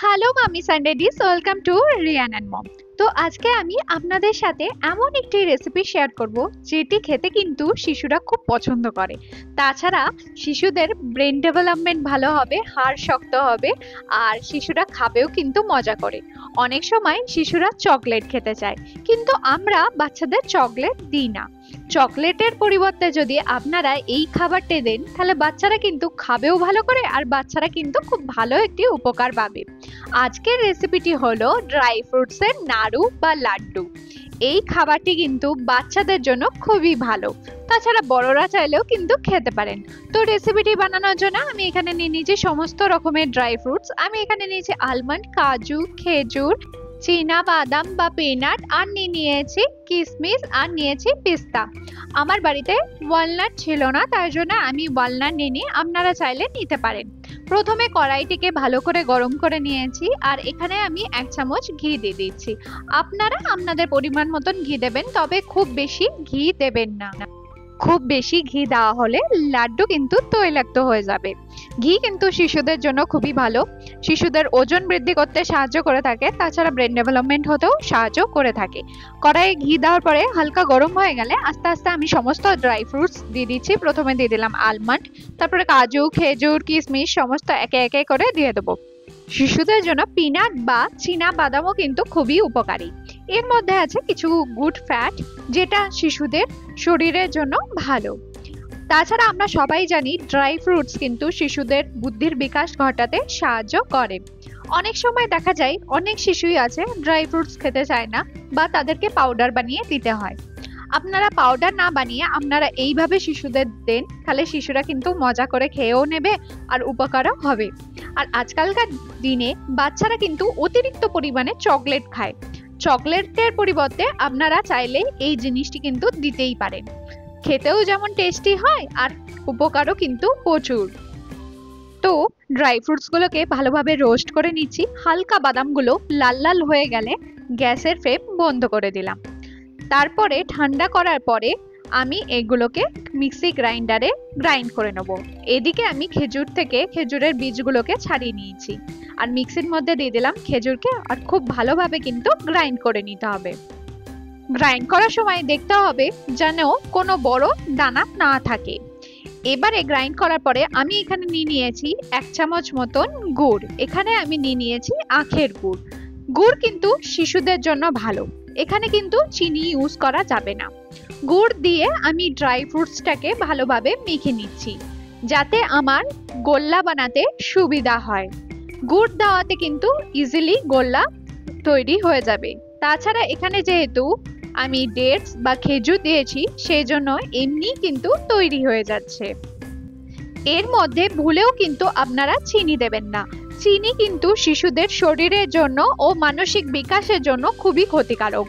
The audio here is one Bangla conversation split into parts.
Hello mummies and daddies, welcome to Riyan and mom. তো আজকে আমি আপনাদের সাথে এমন একটি রেসিপি শেয়ার করব যেটি খেতে কিন্তু শিশুরা খুব পছন্দ করে। তাছাড়া শিশুদের ব্রেন ডেভেলপমেন্ট ভালো হবে, হাড় শক্ত হবে, আর শিশুরা খাবেও কিন্তু মজা করে। অনেক সময় শিশুরা চকলেট খেতে চায়, কিন্তু আমরা বাচ্চাদের চকলেট দিই না। চকলেটের পরিবর্তে যদি আপনারা এই খাবারটি দেন, তাহলে বাচ্চারা কিন্তু খাবেও ভালো করে, আর বাচ্চারা কিন্তু খুব ভালো একটি উপকার পাবে। আজকের রেসিপিটি হলো ড্রাই ফ্রুটসের নাড়ু বা লাড্ডু। এই খাবারটি কিন্তু বাচ্চাদের জন্য খুবই ভালো, তাছাড়া বড়রা চাইলেও কিন্তু খেতে পারেন। তো রেসিপিটি বানানোর জন্য আমি এখানে নিয়ে নিয়েছি সমস্ত রকমের ড্রাই ফ্রুটস। আমি এখানে নিয়েছি আলমন্ড, কাজু, খেজুর, চীনা বাদাম বা পিনাট, আর নিয়েছি কিশমিশ, আর নিয়েছি পিস্তা। আমার বাড়িতে ওয়ালনাট ছিল না, তাই জন্য আমি ওয়ালনাট নিয়ে আপনারা চাইলে নিতে পারেন। প্রথমে কড়াইটিকে ভালো করে গরম করে নিয়েছি, আর এখানে আমি 1 চামচ ঘি দিয়ে দিচ্ছি। আপনারা আপনাদের পরিমাণ মতন ঘি দেবেন, তবে খুব বেশি ঘি দেবেন না। খুব বেশি ঘি দেওয়া হলে লাড্ডু কিন্তু তৈলাক্ত হয়ে যাবে। ঘি কিন্তু শিশুদের জন্য খুবই ভালো, শিশুদের ওজন বৃদ্ধি করতে সাহায্য করে থাকে, তাছাড়া ব্রেন ডেভেলপমেন্ট হতেও সাহায্য করে থাকে। কড়াইয়ে ঘি দেওয়ার পরে হালকা গরম হয়ে গেলে আস্তে আস্তে আমি সমস্ত ড্রাই ফ্রুটস দিয়ে দিচ্ছি। প্রথমে দিয়ে দিলাম আলমন্ড, তারপরে কাজু, খেজুর, কিশমিশ সমস্ত একে একে করে দিয়ে দেবো। শিশুদের জন্য পিনাট বা চীনা বাদামও কিন্তু খুবই উপকারী। এর মধ্যে আছে কিছু গুড ফ্যাট, যেটা শিশুদের শরীরের জন্য ভালো। তাছাড়া আমরা সবাই জানি ড্রাই ফ্রুটস কিন্তু শিশুদের বুদ্ধির বিকাশ ঘটাতে সাহায্য করে। অনেক সময় দেখা যায় অনেক শিশুই আছে ড্রাই ফ্রুটস খেতে চায় না, বা তাদেরকে পাউডার বানিয়ে দিতে হয়। আপনারা পাউডার না বানিয়ে আপনারা এইভাবে শিশুদের দেন, তাহলে শিশুরা কিন্তু মজা করে খেয়েও নেবে, আর উপকারও হবে। আর আজকালকার দিনে বাচ্চারা কিন্তু অতিরিক্ত পরিমাণে চকলেট খায়। চকলেটের পরিবর্তে আপনারা চাইলে এই জিনিসটি কিন্তু দিতেই পারেন। খেতেও যেমন টেস্টি হয়, আর উপকারও কিন্তু প্রচুর। তো ড্রাই ফ্রুটস গুলোকে ভালোভাবে রোস্ট করে নিচ্ছি। হালকা বাদামগুলো লাল লাল হয়ে গেলে গ্যাসের ফ্লেম বন্ধ করে দিলাম। তারপরে ঠান্ডা করার পরে আমি এগুলোকে মিক্সি গ্রাইন্ডারে গ্রাইন্ড করে নেব। এদিকে আমি খেজুরের বীজগুলোকে ছাড়িয়ে নিয়েছি, আর মিক্সির মধ্যে দিয়ে দিলাম খেজুরকে, আর খুব ভালোভাবে কিন্তু গ্রাইন্ড করে নিতে হবে। গ্রাইন্ড করার সময় দেখতে হবে যেন কোনো বড় দানা না থাকে। এবারে গ্রাইন্ড করার পরে আমি এখানে নিয়ে নিয়েছি 1 চামচ মতন গুড়। এখানে আমি নিয়ে নিয়েছি আখের গুড়। গুড় কিন্তু শিশুদের জন্য ভালো, এখানে কিন্তু চিনি ইউজ করা যাবে না। গুড় দিয়ে আমি ড্রাই ফ্রুটসটাকে ভালোভাবে মেখে নিচ্ছি, যাতে আমার গোল্লা বানাতে সুবিধা হয়। গুড় দেওয়াতে কিন্তু ইজিলি গোল্লা তৈরি হয়ে যাবে। তাছাড়া এখানে যেহেতু আমি ডেটস বা খেজুর দিয়েছি, সেই জন্য এমনি কিন্তু তৈরি হয়ে যাচ্ছে। এর মধ্যে ভুলেও কিন্তু আপনারা চিনি দেবেন না। চিনি কিন্তু শিশুদের শরীরের জন্য ও মানসিক বিকাশের জন্য খুবই ক্ষতিকারক।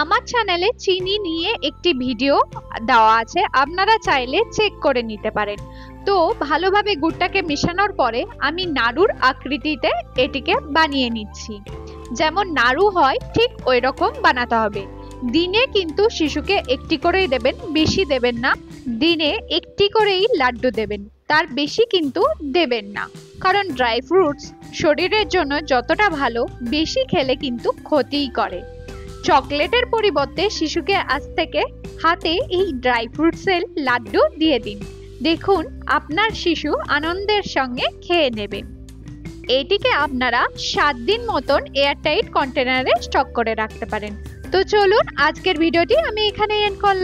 আমার চ্যানেলে চিনি নিয়ে একটি ভিডিও দেওয়া আছে, আপনারা চাইলে চেক করে নিতে পারেন। তো ভালোভাবে গুড়টাকে মেশানোর পরে আমি নাড়ুর আকৃতিতে এটিকে বানিয়ে নিচ্ছি। যেমন নাড়ু হয় ঠিক ওই রকম বানাতে হবে। দিনে কিন্তু শিশুকে একটি করেই দেবেন, বেশি দেবেন না। দিনে একটি করেই লাড্ডু দেবেন, তার বেশি কিন্তু দেবেন না। কারণ ড্রাই ফ্রুটস শরীরের জন্য যতটা ভালো, বেশি খেলে কিন্তু ক্ষতিই করে। চকলেটের পরিবর্তে শিশুকে আজ থেকে হাতে এই ড্রাই ফ্রুটসের লাড্ডু দিয়ে দিন। দেখুন আপনার শিশু আনন্দের সঙ্গে খেয়ে নেবে। এটিকে আপনারা 7 দিন মতন এয়ারটাইট কন্টেনারে স্টক করে রাখতে পারেন। তো চলুন আজকের ভিডিওটি আমি এখানে এন্ড করলাম।